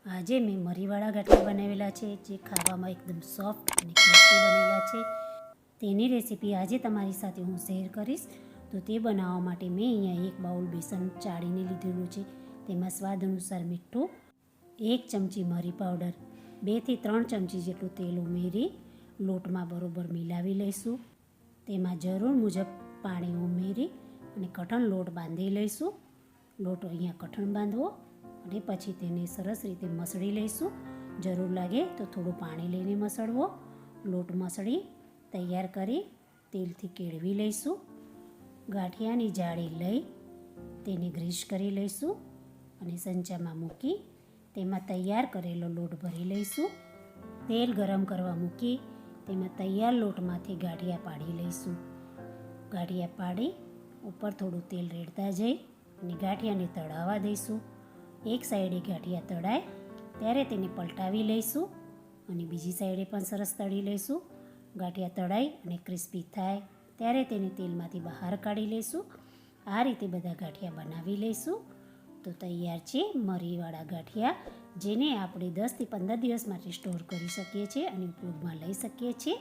આજે મેં મરીવાળા ગાંઠિયા બનાવેલા છે, જે ખાવામાં એકદમ સોફ્ટ અને ક્રિસ્પી બનેલા છે. તેની રેસીપી આજે તમારી સાથે હું શેર કરીશ. તો તે બનાવવા માટે મેં અહીંયા એક બાઉલ બેસન ચાળીને લીધેલું છે. તેમાં સ્વાદ અનુસાર મીઠું, 1 ચમચી મરી પાવડર, 2 થી 3 ચમચી જેટલું તેલ ઉમેરી લોટમાં બરોબર મિલાવી લઈશું. તેમાં જરૂર મુજબ પાણી ઉમેરી અને કઠણ લોટ બાંધી લઈશું. લોટ અહીંયા કઠણ બાંધવો અને પછી તેને સરસ રીતે મસળી લઈશું. જરૂર લાગે તો થોડું પાણી લઈને મસળવો. લોટ મસળી તૈયાર કરી તેલથી કેળવી લઈશું. ગાંઠિયાની જાળી લઈ તેને ગ્રીસ કરી લઈશું અને સંચામાં મૂકી તેમાં તૈયાર કરેલો લોટ ભરી લઈશું. તેલ ગરમ કરવા મૂકી તેમાં તૈયાર લોટમાંથી ગાંઠિયા પાડી લઈશું. ગાંઠિયા પાડી ઉપર થોડું તેલ રેડતા જઈ અને ગાંઠિયાને તળાવવા દઈશું. એક સાઈડે ગાંઠિયા તળાય ત્યારે તેને પલટાવી લઈશું અને બીજી સાઈડે પણ સરસ તળી લઈશું. ગાંઠિયા તળાઈ અને ક્રિસ્પી થાય ત્યારે તેને તેલમાંથી બહાર કાઢી લઈશું. આ રીતે બધા ગાંઠિયા બનાવી લઈશું. તો તૈયાર છે મરીવાળા ગાંઠિયા, જેને આપણે 10 થી 15 દિવસ માટે સ્ટોર કરી શકીએ છીએ અને ઉપયોગમાં લઈ શકીએ છીએ.